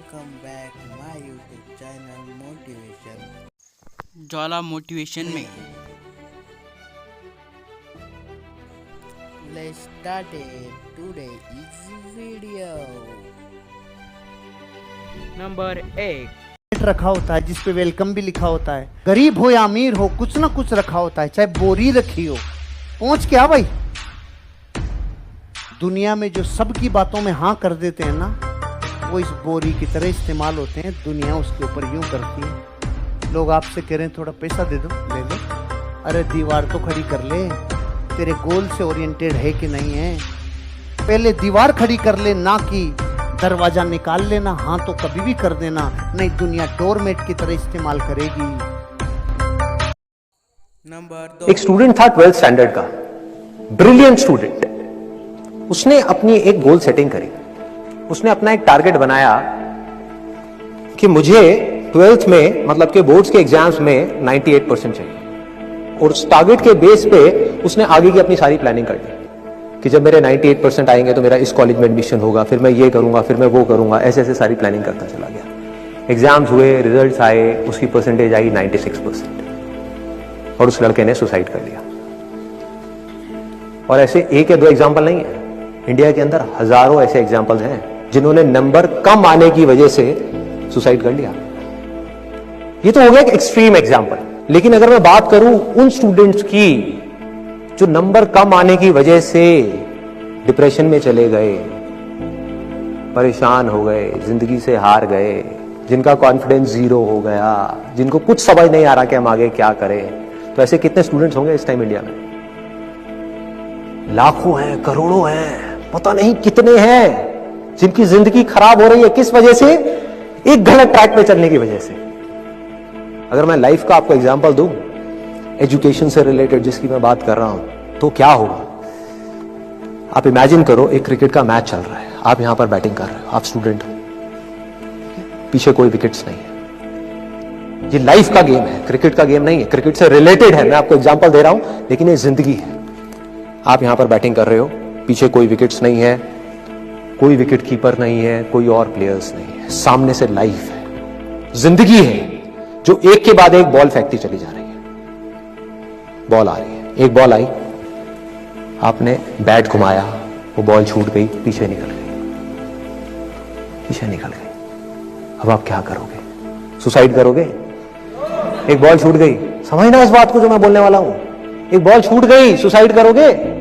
Welcome back my YouTube channel Motivation Jwala motivation में Let's start it. Today's video. Number 1 रखा होता है जिसपे वेलकम भी लिखा होता है। गरीब हो या अमीर हो कुछ ना कुछ रखा होता है, चाहे बोरी रखी हो। पहुंच क्या भाई, दुनिया में जो सबकी बातों में हाँ कर देते हैं ना, वो इस बोरी की तरह इस्तेमाल होते हैं। दुनिया उसके ऊपर यूं करती है। लोग आपसे कह रहे हैं थोड़ा पैसा दे दो, ले लो। अरे दीवार तो खड़ी कर ले, तेरे गोल से ओरिएंटेड है कि नहीं है। पहले दीवार खड़ी कर ले, ना कि दरवाजा निकाल लेना। हाँ तो कभी भी कर देना, नहीं दुनिया डोरमेट की तरह इस्तेमाल करेगी। नंबर 2 एक स्टूडेंट था 12th स्टैंडर्ड का, ब्रिलियंट स्टूडेंट। उसने अपनी एक गोल सेटिंग करी। उसने अपना एक टारगेट बनाया कि मुझे 12th में मतलब के बोर्ड्स के एग्जाम्स में 98% चाहिए। और उस टारगेट के बेस पे उसने आगे की अपनी सारी प्लानिंग कर दी कि जब मेरे 98% आएंगे तो मेरा इस कॉलेज में एडमिशन होगा, फिर मैं ये करूंगा, फिर मैं वो करूंगा। ऐसे ऐसे सारी प्लानिंग करता चला गया। एग्जाम्स हुए, रिजल्ट्स आए, उसकी परसेंटेज आई 96% और उस लड़के ने सुसाइड कर लिया। और ऐसे एक या दो एग्जाम्पल नहीं है, इंडिया के अंदर हजारों ऐसे एग्जाम्पल्स हैं जिन्होंने नंबर कम आने की वजह से सुसाइड कर लिया। ये तो हो गया एक एक्सट्रीम एग्जाम्पल। लेकिन अगर मैं बात करूं उन स्टूडेंट्स की जो नंबर कम आने की वजह से डिप्रेशन में चले गए, परेशान हो गए, जिंदगी से हार गए, जिनका कॉन्फिडेंस जीरो हो गया, जिनको कुछ समझ नहीं आ रहा कि हम आगे क्या करें, तो ऐसे कितने स्टूडेंट्स होंगे इस टाइम इंडिया में? लाखों हैं, करोड़ों हैं, पता नहीं कितने हैं जिनकी जिंदगी खराब हो रही है। किस वजह से? एक गलत ट्रैक पे चलने की वजह से। अगर मैं लाइफ का आपको एग्जांपल दूं, एजुकेशन से रिलेटेड जिसकी मैं बात कर रहा हूं, तो क्या होगा? आप इमेजिन करो एक क्रिकेट का मैच चल रहा है, आप यहां पर बैटिंग कर रहे हो, आप स्टूडेंट हो, पीछे कोई विकेट्स नहीं है। ये लाइफ का गेम है, क्रिकेट का गेम नहीं है, क्रिकेट से रिलेटेड है। मैं आपको एग्जांपल दे रहा हूं, लेकिन ये जिंदगी है। आप यहां पर बैटिंग कर रहे हो, पीछे कोई विकेट्स नहीं है, कोई विकेट कीपर नहीं है, कोई और प्लेयर्स नहीं है, सामने से लाइफ है, जिंदगी है जो एक के बाद एक बॉल फेंकती चली जा रही है। बॉल आ रही है, एक बॉल आई, आपने बैट घुमाया, वो बॉल छूट गई, पीछे निकल गई, पीछे निकल गई। अब आप क्या करोगे? सुसाइड करोगे? एक बॉल छूट गई, समझना इस बात को जो मैं बोलने वाला हूं। एक बॉल छूट गई, सुसाइड करोगे?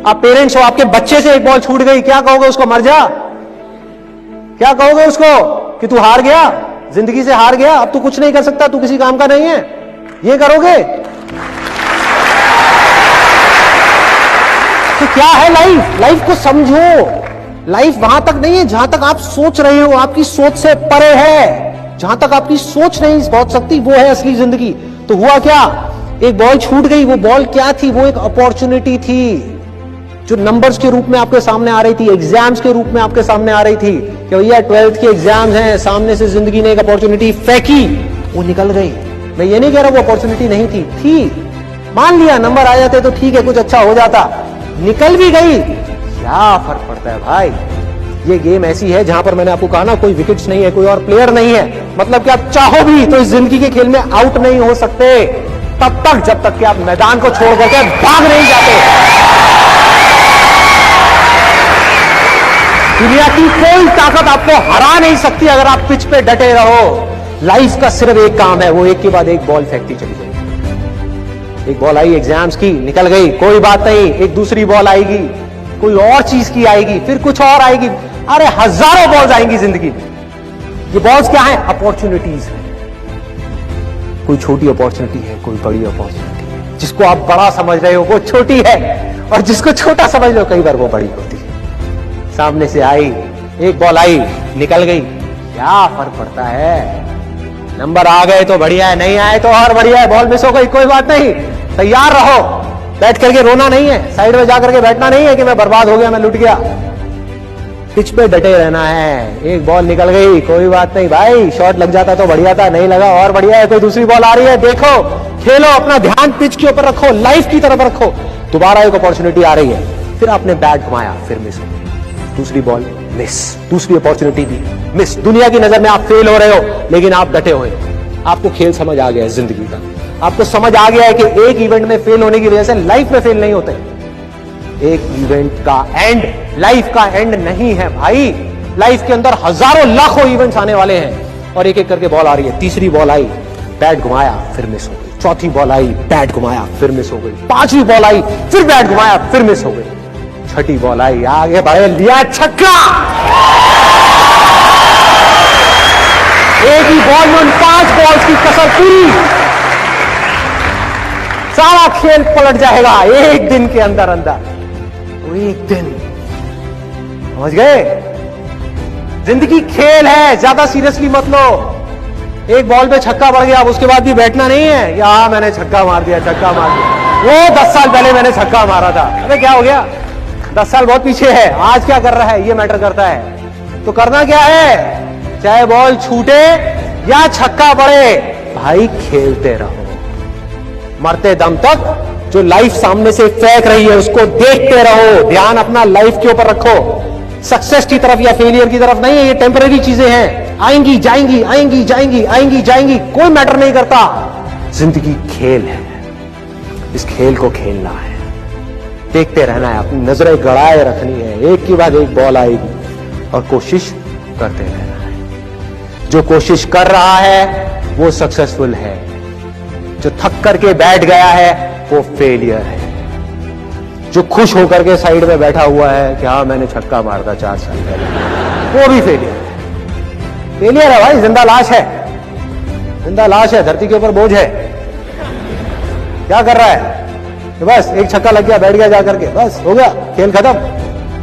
आप पेरेंट्स हो, आपके बच्चे से एक बॉल छूट गई, क्या कहोगे उसको? मर जा? क्या कहोगे उसको कि तू हार गया, जिंदगी से हार गया, अब तू कुछ नहीं कर सकता, तू किसी काम का नहीं है? ये करोगे? तो क्या है लाइफ? लाइफ को समझो। लाइफ वहां तक नहीं है जहां तक आप सोच रहे हो, आपकी सोच से परे है। जहां तक आपकी सोच नहीं पहुंच सकती, वो है असली जिंदगी। तो हुआ क्या? एक बॉल छूट गई। वो बॉल क्या थी? वो एक अपॉर्चुनिटी थी जो नंबर्स के रूप में आपके सामने आ रही थी, एग्जाम्स के रूप में आपके सामने आ रही थी कि भैया 12th के एग्जाम्स हैं, सामने से जिंदगी ने एक अपॉर्चुनिटी फेंकी, वो निकल गई। मैं ये नहीं कह रहा वो अपॉर्चुनिटी नहीं थी, मान लिया नंबर आ जाते तो ठीक है, कुछ अच्छा हो जाता, निकल भी गई, क्या फर्क पड़ता है भाई? ये गेम ऐसी है जहां पर मैंने आपको कहा ना, कोई विकेट्स नहीं है, कोई और प्लेयर नहीं है, मतलब कि आप चाहो भी तो इस जिंदगी के खेल में आउट नहीं हो सकते तब तक जब तक कि आप मैदान को छोड़ करके भाग नहीं जाते। दुनिया की कोई ताकत आपको हरा नहीं सकती अगर आप पिच पे डटे रहो। लाइफ का सिर्फ एक काम है, वो एक के बाद एक बॉल फेंकती चली जाएगी। एक बॉल आई एग्जाम्स की, निकल गई, कोई बात नहीं, एक दूसरी बॉल आएगी, कोई और चीज की आएगी, फिर कुछ और आएगी। अरे हजारों बॉल्स आएंगी जिंदगी में। ये बॉल्स क्या है? अपॉर्चुनिटीज है। कोई छोटी अपॉर्चुनिटी है, कोई बड़ी अपॉर्चुनिटी है। जिसको आप बड़ा समझ रहे हो वो छोटी है, और जिसको छोटा समझ रहे हो कई बार वो बड़ी होती है। सामने से आई, एक बॉल आई, निकल गई, क्या फर्क पड़ता है? नंबर आ गए तो बढ़िया है, नहीं आए तो और बढ़िया है। बॉल मिस हो गई, कोई बात नहीं, तैयार रहो। बैठ करके रोना नहीं है, साइड में जाकर के बैठना नहीं है कि मैं बर्बाद हो गया, मैं लुट गया। पिच पे डटे रहना है। एक बॉल निकल गई, कोई बात नहीं भाई, शॉट लग जाता तो बढ़िया था, नहीं लगा और बढ़िया है। कोई दूसरी बॉल आ रही है, देखो, खेलो, अपना ध्यान पिच के ऊपर रखो, लाइफ की तरफ रखो। दोबारा एक अपॉर्चुनिटी आ रही है, फिर आपने बैट घुमाया, फिर मिस हो गई, दूसरी बॉल मिस, दूसरी अपॉर्चुनिटी दी, मिस। दुनिया की नजर में आप फेल हो रहे हो, लेकिन आप डटे हुए हो। आपको खेल समझ आ गया है जिंदगी का। आपको समझ आ गया है कि एक इवेंट में फेल होने की वजह से लाइफ में फेल नहीं होते। एक इवेंट का एंड लाइफ का एंड नहीं है भाई। लाइफ के अंदर हजारों लाखों इवेंट्स आने वाले हैं और एक एक करके बॉल आ रही है। तीसरी बॉल आई, बैट घुमाया, फिर मिस हो गई। चौथी बॉल आई, बैट घुमाया, फिर मिस हो गई। पांचवी बॉल आई, फिर बैट घुमाया, फिर मिस हो गई। छठी बॉल आई, आगे बढ़े, लिया छक्का। एक ही बॉल में उन 5 बॉल्स की कसर पूरी। सारा खेल पलट जाएगा एक दिन के अंदर अंदर। वो एक दिन, समझ गए? जिंदगी खेल है, ज्यादा सीरियसली मत लो। एक बॉल पे छक्का पड़ गया, अब उसके बाद भी बैठना नहीं है या मैंने छक्का मार दिया, छक्का मार दिया। वो 10 साल पहले मैंने छक्का मारा था, अरे क्या हो गया? 10 साल बहुत पीछे है। आज क्या कर रहा है ये मैटर करता है। तो करना क्या है, चाहे बॉल छूटे या छक्का पड़े, भाई खेलते रहो मरते दम तक। जो लाइफ सामने से फेंक रही है उसको देखते रहो, ध्यान अपना लाइफ के ऊपर रखो। सक्सेस की तरफ या फेलियर की तरफ नहीं है, ये टेम्पररी चीजें हैं, आएंगी जाएंगी, आएंगी जाएंगी, आएंगी जाएंगी, कोई मैटर नहीं करता। जिंदगी खेल है, इस खेल को खेलना है, देखते रहना है, अपनी नजरें गड़ाए रखनी है। एक के बाद एक बॉल आएगी और कोशिश करते रहना है। जो कोशिश कर रहा है वो सक्सेसफुल है, जो थक करके बैठ गया है वो फेलियर है। जो खुश होकर के साइड में बैठा हुआ है कि हाँ मैंने छक्का मार दिया 4 साल पहले, वो भी फेलियर है। फेलियर है भाई, जिंदा लाश है, जिंदा लाश है, धरती के ऊपर बोझ है। क्या कर रहा है? तो बस एक छक्का लग गया, बैठ गया जाकर के, बस हो गया, खेल खत्म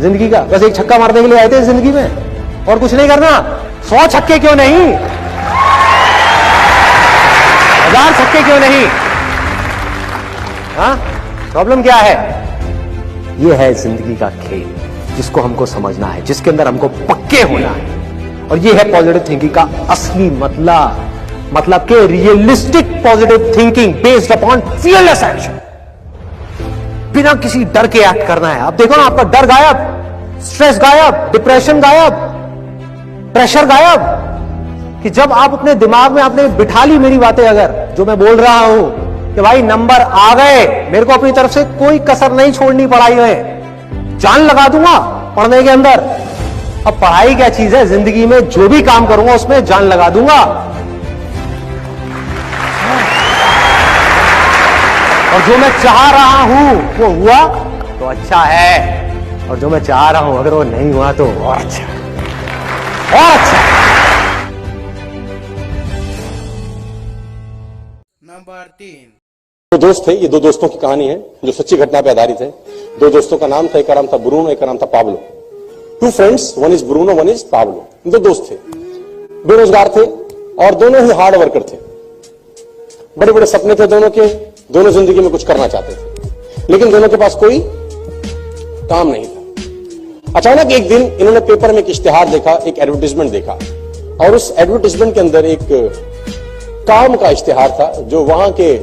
जिंदगी का। बस एक छक्का मारने के लिए आए थे जिंदगी में, और कुछ नहीं करना। 100 छक्के क्यों नहीं, 1000 छक्के क्यों नहीं? हाँ, प्रॉब्लम क्या है? ये है जिंदगी का खेल, जिसको हमको समझना है, जिसके अंदर हमको पक्के होना है। और ये है पॉजिटिव थिंकिंग का असली मतलब के realistic positive thinking based upon fearless action. बिना किसी डर के एक्ट करना है। आप देखो ना, आपका डर गायब, स्ट्रेस गायब, डिप्रेशन गायब, प्रेशर गायब। कि जब आप अपने दिमाग में आपने बिठा ली मेरी बातें, अगर जो मैं बोल रहा हूं कि भाई नंबर आ गए, मेरे को अपनी तरफ से कोई कसर नहीं छोड़नी पढ़ाई में, जान लगा दूंगा पढ़ने के अंदर। अब पढ़ाई क्या चीज है, जिंदगी में जो भी काम करूंगा उसमें जान लगा दूंगा। और जो मैं चाह रहा हूं वो हुआ तो अच्छा है, और जो मैं चाह रहा हूं अगर वो नहीं हुआ तो और अच्छा, और अच्छा। नंबर 3। दो दोस्त थे, ये 2 दोस्तों की कहानी है जो सच्ची घटना पे आधारित है। 2 दोस्तों का नाम था, एक का नाम था ब्रूनो, एक का नाम था Pablo. 2 friends, one is Bruno, one is Pablo. 2 दोस्त थे, बेरोजगार थे और दोनों ही हार्ड वर्कर थे। बड़े बड़े सपने थे दोनों के, दोनों जिंदगी में कुछ करना चाहते थे, लेकिन दोनों के पास कोई काम नहीं था। अचानक एक दिन इन्होंने पेपर में एक इश्तिहार देखा, एक एडवर्टीजमेंट देखा, और उस एडवर्टीजमेंट के अंदर एक काम का इश्तिहार था। जो वहां के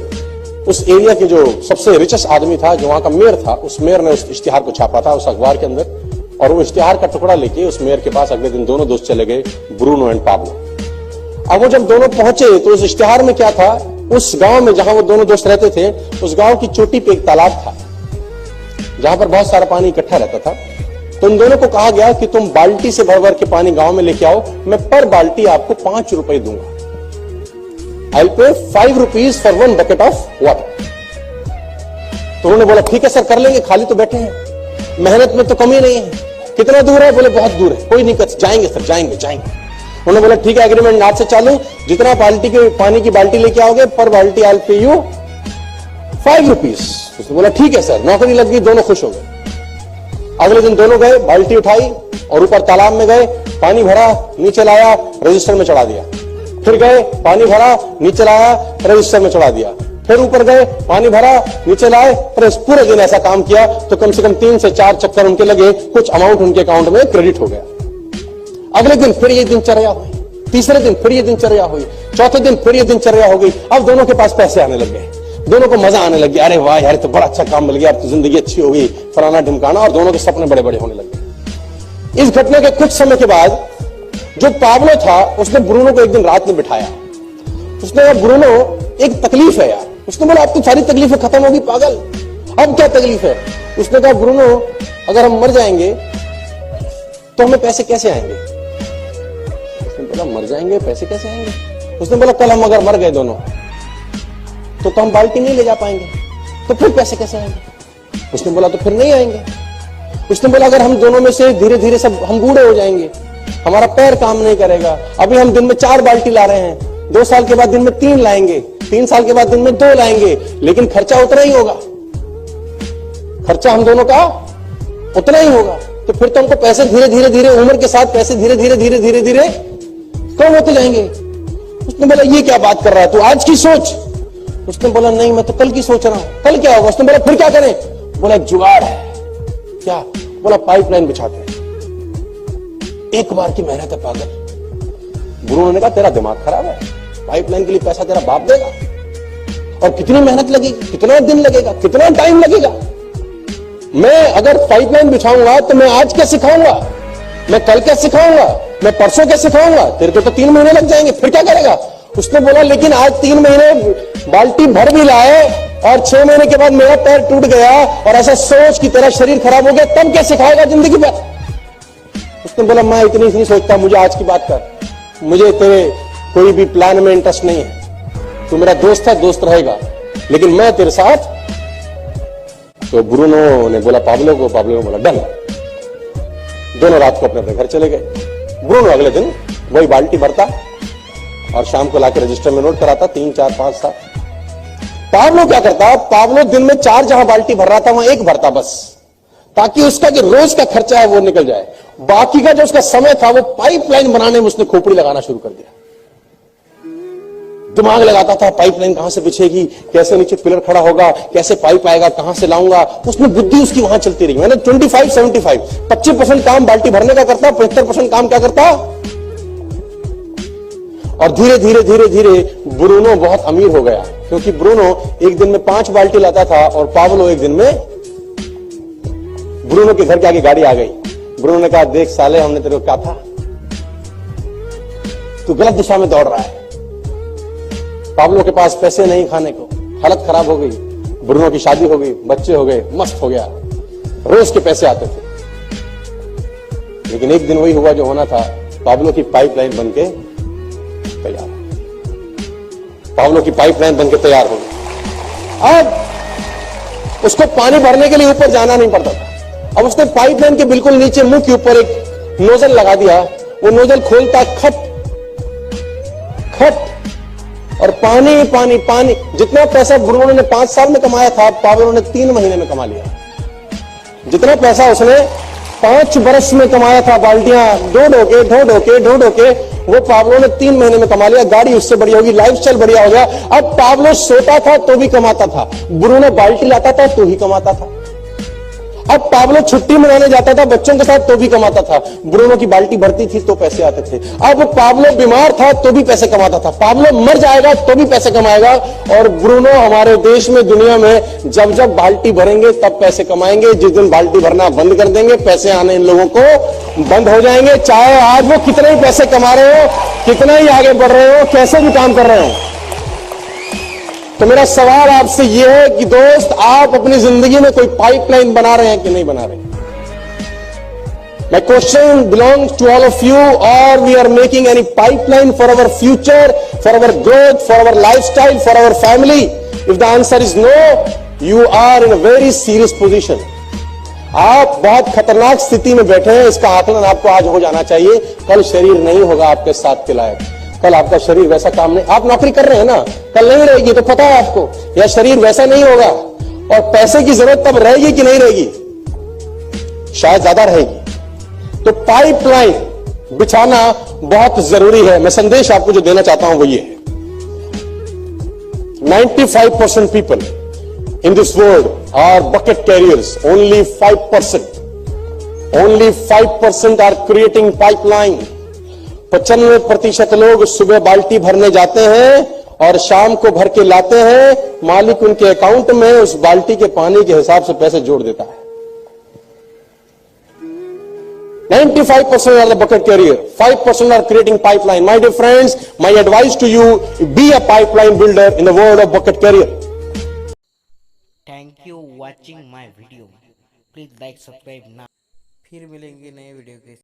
उस एरिया के जो सबसे रिचेस्ट आदमी था, जो वहां का मेयर था, उस मेयर ने उस इश्तिहार को छापा था उस अखबार के अंदर। और वो इश्तिहार का टुकड़ा लेके उस मेयर के पास अगले दिन दोनों दोस्त चले गए, ब्रूनो एंड पाब्लो। अब वो जब दोनों पहुंचे तो उस इश्तिहार में क्या था, उस गांव में जहां वो दोनों दोस्त रहते थे, उस गांव की चोटी पे एक तालाब था जहां पर बहुत सारा पानी इकट्ठा रहता था। तो उन दोनों को कहा गया कि तुम बाल्टी से भर भर के पानी गांव में लेके आओ, मैं पर बाल्टी आपको 5 रुपए दूंगा। आई पे 5 rupees for 1 bucket of water. तो उन्होंने बोला ठीक है सर, कर लेंगे, खाली तो बैठे हैं, मेहनत में तो कमी नहीं है। कितना दूर है? बोले बहुत दूर है। कोई नहीं, जाएंगे सर, जाएंगे जाएंगे। उन्होंने बोला ठीक है, एग्रीमेंट आज से चालू, जितना बाल्टी के पानी की बाल्टी लेके आओगे पर बाल्टी आई पे यू 5 रुपीज। उसने बोला ठीक है सर, नौकरी लग गई, दोनों खुश हो गए। अगले दिन दोनों गए, बाल्टी उठाई और ऊपर तालाब में गए, पानी भरा, नीचे लाया, रजिस्टर में चढ़ा दिया। फिर गए, पानी भरा, नीचे लाया, रजिस्टर में चढ़ा दिया। फिर ऊपर गए, पानी भरा, नीचे लाए। पर पूरे दिन ऐसा काम किया तो कम से कम 3 से 4 चक्कर उनके लगे, कुछ अमाउंट उनके अकाउंट में क्रेडिट हो गया। अगले दिन फिर ये दिनचर्या हुई, तीसरे दिन फिर ये दिनचर्या हुई, चौथे दिन फिर ये दिनचर्या हो गई। अब दोनों के पास पैसे आने लग गए, दोनों को मजा आने लग गया। अरे वाह यार, तो बड़ा अच्छा काम मिल गया, अब तो जिंदगी अच्छी हो गई, फलाना ढिमकाना, और दोनों के सपने बड़े बड़े होने लग गए। इस घटना के कुछ समय के बाद जो पाब्लो था उसने ब्रूनो को एक दिन रात में बिठाया। उसने कहा, ब्रूनो एक तकलीफ है यार। उसने बोला, अब तो सारी तकलीफें खत्म होगी पागल, अब क्या तकलीफ है? उसने कहा, ब्रूनो अगर हम मर जाएंगे तो हमें पैसे कैसे आएंगे? उसने बोला, मर जाएंगे पैसे कैसे आएंगे? उसने बोला, कल हम अगर मर गए दोनों तो हम बाल्टी नहीं ले जा पाएंगे, तो फिर पैसे कैसे आएंगे? उसने बोला, तो फिर नहीं आएंगे। उसने बोला, अगर हम दोनों में से धीरे धीरे सब हम बूढ़े हो जाएंगे, हमारा पैर काम नहीं करेगा, अभी हम दिन में 4 बाल्टी ला रहे हैं, 2 साल के बाद दिन में 3 लाएंगे, 3 साल के बाद दिन में 2 लाएंगे, लेकिन खर्चा उतना ही होगा, खर्चा हम दोनों का उतना ही होगा। तो फिर तो हमको पैसे धीरे धीरे धीरे उम्र के साथ पैसे धीरे धीरे धीरे धीरे धीरे कम होते जाएंगे। उसने बोला, ये क्या बात कर रहा है तू, आज की सोच। उसने बोला, नहीं मैं तो कल की सोच रहा हूं, कल क्या होगा? उसने बोला, फिर क्या करें? बोला, जुगाड़ है। क्या? बोला, पाइपलाइन बिछाते हैं, एक बार की मेहनत है पागल। ब्रूनो ने कहा, तेरा दिमाग खराब है, पाइपलाइन के लिए पैसा तेरा बाप देगा, और कितनी मेहनत लगेगी, कितना दिन लगेगा, कितना टाइम लगेगा? मैं अगर पाइपलाइन बिछाऊंगा तो मैं आज क्या सिखाऊंगा, मैं कल क्या सिखाऊंगा, मैं परसों क्या सिखाऊंगा? तेरे को तो 3 महीने लग जाएंगे, फिर क्या करेगा? उसने बोला, लेकिन आज 3 महीने बाल्टी भर भी लाए और 6 महीने के बाद मेरा पैर टूट गया और ऐसा सोच की तरह शरीर खराब हो गया, तब क्या सिखाएगा जिंदगी में? उसने बोला, मैं इतनी नहीं सोचता, मुझे आज की बात कर, मुझे तेरे कोई भी प्लान में इंटरेस्ट नहीं है, तू मेरा दोस्त है, दोस्त रहेगा, लेकिन मैं तेरे साथ। तो ब्रूनो ने बोला पाब्लो को, पाब्लो ने बोला डन। दोनों रात को अपने अपने घर चले गए। ब्रूनो अगले दिन वही बाल्टी भरता और शाम को लाके रजिस्टर में नोट कराता, 3, 4, 5, 7। पाब्लो क्या करता, पाब्लो दिन में 4 जहां बाल्टी भर रहा था वहां 1 भरता बस, ताकि उसका जो रोज का खर्चा है वो निकल जाए। बाकी का जो उसका समय था वो पाइपलाइन बनाने में उसने खोपड़ी लगाना शुरू कर दिया। दिमाग लगाता था, पाइपलाइन कहां से बिछेगी, कैसे नीचे पिलर खड़ा होगा, कैसे पाइप आएगा, कहां से लाऊंगा। उसमें बुद्धि उसकी वहां चलती रही। मैंने 25-75 25% काम बाल्टी भरने का करता, 75% काम क्या करता। और धीरे धीरे धीरे धीरे ब्रूनो बहुत अमीर हो गया, क्योंकि ब्रूनो एक दिन में 5 बाल्टी लाता था और पाब्लो एक दिन में। ब्रूनो के घर के आगे गाड़ी आ गई। ब्रूनो ने कहा, देख साले, हमने तेरे को कहा था, तू गलत दिशा में दौड़ रहा है। पाब्लो के पास पैसे नहीं खाने को, हालत खराब हो गई। ब्रूनो की शादी हो गई, बच्चे हो गए, मस्त हो गया, रोज के पैसे आते थे। लेकिन एक दिन वही हुआ जो होना था, पाब्लो की पाइपलाइन बनके तैयार। पाब्लो की पाइपलाइन बनके तैयार हो गई। अब उसको पानी भरने के लिए ऊपर जाना नहीं पड़ता था। अब उसने पाइपलाइन के बिल्कुल नीचे मुंह के ऊपर एक नोजल लगा दिया। वो नोजल खोलता, खट खट, और पानी पानी पानी। जितना पैसा ब्रूनो ने 5 साल में कमाया था, पाब्लो ने 3 महीने में कमा लिया। जितना पैसा उसने 5 बरस में कमाया था, बाल्टियां ढो ढो के, वो पाब्लो ने 3 महीने में कमा लिया। गाड़ी उससे बढ़िया होगी, लाइफस्टाइल बढ़िया हो गया। अब पाब्लो सोता था तो भी कमाता था, ब्रूनो बाल्टी लाता था तो ही कमाता था। अब पाब्लो छुट्टी मनाने जाता था बच्चों के साथ तो भी कमाता था, ब्रूनो की बाल्टी भरती थी तो पैसे आते थे। अब पाब्लो बीमार था तो भी पैसे कमाता था, पाब्लो मर जाएगा तो भी पैसे कमाएगा। और ब्रूनो हमारे देश में, दुनिया में जब जब बाल्टी भरेंगे तब पैसे कमाएंगे। जिस दिन बाल्टी भरना बंद कर देंगे, पैसे आने इन लोगों को बंद हो जाएंगे। चाहे आज वो कितने ही पैसे कमा रहे हो, कितना ही आगे बढ़ रहे हो, कैसे भी काम कर रहे हो। तो मेरा सवाल आपसे यह है कि दोस्त, आप अपनी जिंदगी में कोई पाइपलाइन बना रहे हैं कि नहीं बना रहे? My question belongs to all of you, or we are making any pipeline for our future, for our growth, for our lifestyle, for our family? If the answer is no, you are in a very serious position. आप बहुत खतरनाक स्थिति में बैठे हैं। इसका आकलन आपको आज हो जाना चाहिए। कल शरीर नहीं होगा आपके साथ के लायक, कल आपका शरीर वैसा काम नहीं। आप नौकरी कर रहे हैं ना, कल नहीं रहेगी तो पता है आपको, या शरीर वैसा नहीं होगा। और पैसे की जरूरत तब रहेगी कि नहीं रहेगी? शायद ज्यादा रहेगी। तो पाइपलाइन बिछाना बहुत जरूरी है। मैं संदेश आपको जो देना चाहता हूं वो ये है, 95% people in this world are bucket carriers, only 5% are creating pipeline. 95% लोग सुबह बाल्टी भरने जाते हैं और शाम को भर के लाते हैं। मालिक उनके अकाउंट में उस बाल्टी के पानी के हिसाब से पैसे जोड़ देता है। 95% are the bucket carrier. 5% are creating pipeline. My dear friends, my advice to you, be a pipeline builder in the world of bucket carrier. Thank you watching my video. Please like subscribe ना। फिर मिलेंगे नए video के